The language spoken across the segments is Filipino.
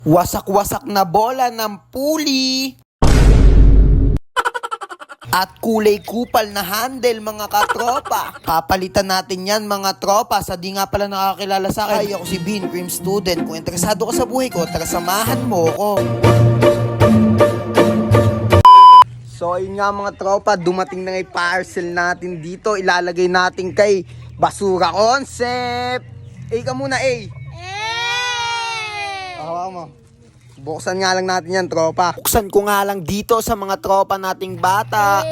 Wasak-wasak na bola ng puli. At kulay kupal na handle mga katropa. Papalitan natin yan mga tropa. Sa di nga pala nakakilala sa akin, ay ako si Bean, Cream Student. Kung interesado ka sa buhay ko, tara samahan mo ko. So ayun nga mga tropa, dumating na yung parcel natin dito. Ilalagay natin kay Basura Concept. Ka muna, Hawakan mo. Buksan nga lang natin yan, tropa. Buksan ko nga lang dito sa mga tropa nating bata.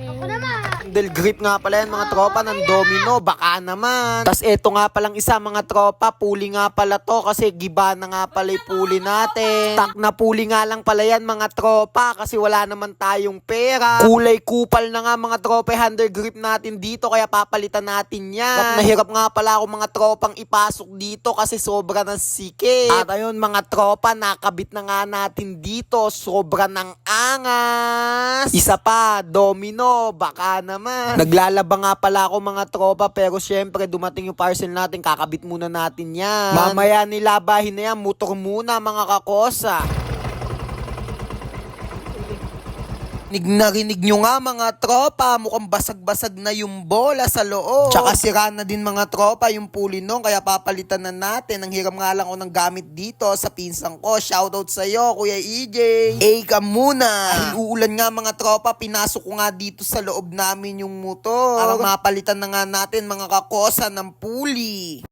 Ako naman. Handle grip nga pala yan mga tropa ng domino. Baka naman. Tas eto nga palang isa mga tropa. Puli nga pala to kasi giba na nga pala yung puli natin. Tak na puli nga lang pala yan mga tropa kasi wala naman tayong pera. Kulay kupal na nga mga tropa yung handle grip natin dito kaya papalitan natin yan. Nahirap nga pala ako mga tropang ipasok dito kasi sobra ng sikip. At ayun mga tropa, nakabit na nga natin dito. Sobra ng angas. Isa pa, domino. Baka naman. Naglalaba nga pala ako mga tropa pero syempre dumating yung parcel natin. Kakabit muna natin yan. Mamaya nilabahin na yan. Motor muna mga kakosa. Narinig nyo nga mga tropa, mukhang basag-basag na yung bola sa loob. Tsaka sira na din mga tropa yung puli nung, kaya papalitan na natin. Ang hiram nga lang ako ng gamit dito sa pinsang ko. Shoutout sa'yo, Kuya EJ. Ka muna. Ay, uulan nga mga tropa, pinasok ko nga dito sa loob namin yung motor. Para mapalitan na nga natin mga kakosa ng puli.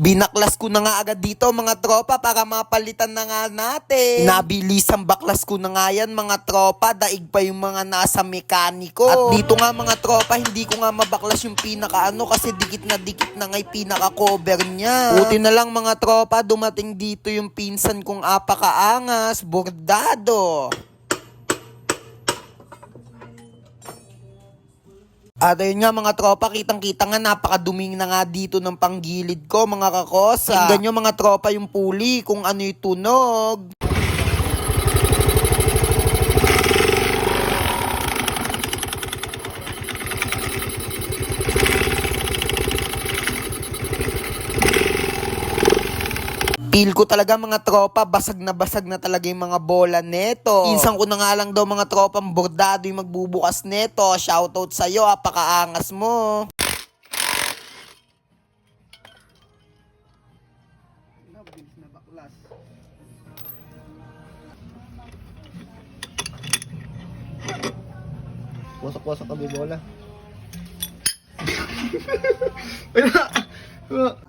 Binaklas ko na nga agad dito mga tropa para mapalitan na nga natin. Nabilisang baklas ko na nga yan mga tropa. Daig pa yung mga nasa mekaniko. At dito nga mga tropa, hindi ko nga mabaklas yung pinaka-ano kasi dikit na nga yung pinaka-cover niya. Buti na lang mga tropa, dumating dito yung pinsan kong apakaangas, bordado. At ayun nga mga tropa, kitang-kita nga napakaduming na nga dito ng panggilid ko mga kakosa. Tingnan nyo mga tropa yung puli kung ano yung tunog. Feel ko talaga mga tropa, basag na talaga yung mga bola neto. Insan ko na nga lang daw mga tropang bordado yung magbubukas neto. Shoutout sa'yo, apakaangas mo. Wasak-wasak kami bola.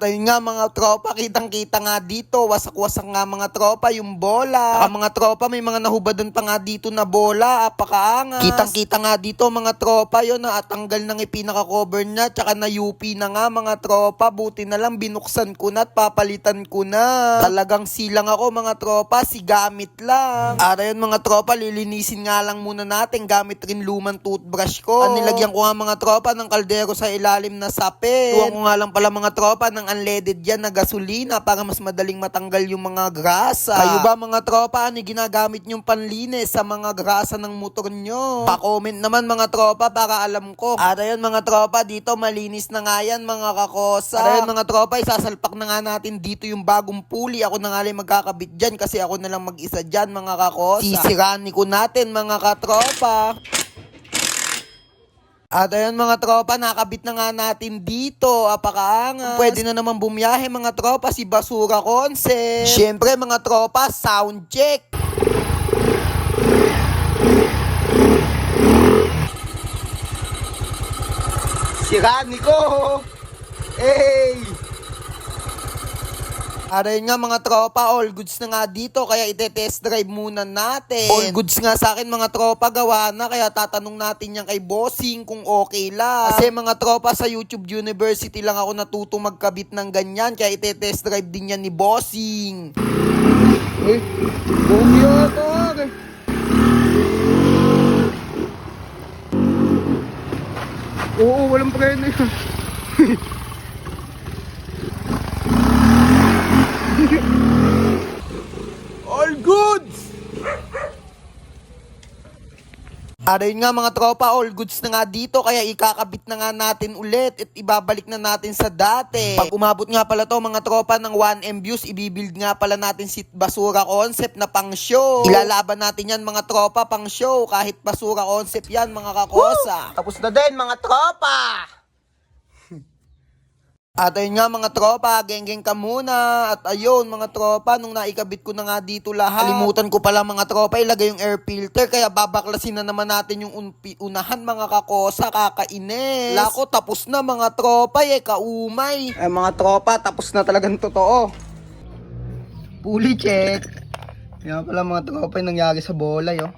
Ayun nga mga tropa, kitang-kita nga dito, wasak-wasak nga mga tropa yung bola. Mga tropa, may mga nahubadan pa nga dito na bola, apakaangas. Kitang-kita nga dito mga tropa, yun na tanggal nang ipinaka-cover niya, tsaka na-UP na nga mga tropa. Buti na lang binuksan ko na at papalitan ko na. Talagang silang ako mga tropa, si gamit lang. Ara yun mga tropa, lilinisin nga lang muna natin, gamit rin lumang toothbrush ko. Nilagyan ko nga mga tropa ng kaldero sa ilalim na sapin. Tuwang ko nga lang pala mga tropa ng unleaded yan na gasolina para mas madaling matanggal yung mga grasa. Kayo ba mga tropa, ano ginagamit nyong panlinis sa mga grasa ng motor nyo? Pa-comment naman mga tropa para alam ko. At ayun mga tropa, dito malinis na nga yan mga kakosa. At ayun mga tropa, isasalpak na nga natin dito yung bagong puli. Ako na nga lang magkakabit dyan kasi ako na lang mag-isa dyan mga kakosa. Sisirani ko natin mga katropa. At ayun mga tropa, nakabit na nga natin dito, apakaangas. Pwede na naman bumiyahe mga tropa si Basura Concept. Siyempre mga tropa, sound check. Sirani ko! At ayun nga mga tropa, all goods na nga dito kaya ite-test drive muna natin. All goods nga sa akin mga tropa, gawa na kaya tatanong natin yan kay Bossing kung okay lang. Kasi mga tropa, sa YouTube University lang ako natutong magkabit ng ganyan kaya ite-test drive din yan ni Bossing. Computer! Oo, walang preno yun. All goods! At ayun nga mga tropa, all goods na nga dito kaya ikakabit na nga natin ulit at ibabalik na natin sa dati. Pag umabot nga pala to mga tropa ng 1M views, ibibuild nga pala natin si basura concept na pang show. Ilalaban natin yan mga tropa pang show kahit basura concept yan mga kakosa. Tapos na din mga tropa! At ayun nga mga tropa, geng-geng ka muna. At ayun mga tropa, nung naikabit ko na nga dito lahat, kalimutan ko pala mga tropa ilagay yung air filter. Kaya babaklasin na naman natin yung unahan mga kakosa, kakainis. Lako, tapos na mga tropa kaumay. Ay mga tropa, tapos na talagang totoo. Fully check. Yan pala mga tropa yung nangyari sa bola yo.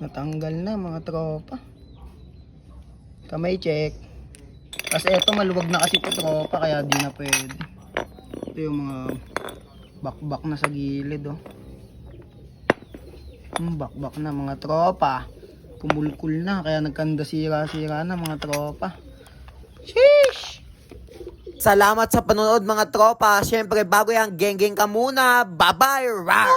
Natanggal na mga tropa. Kamay check. Kasi eto maluwag na kasi ito tropa kaya di na pwede. Ito yung mga bakbak na sa gilid oh. Bakbak na mga tropa. Kumulkul na kaya nagkanda sira-sira na mga tropa. Sheesh! Salamat sa panonood mga tropa. Siyempre bago yan, geng-geng ka muna. Bye-bye! Rar!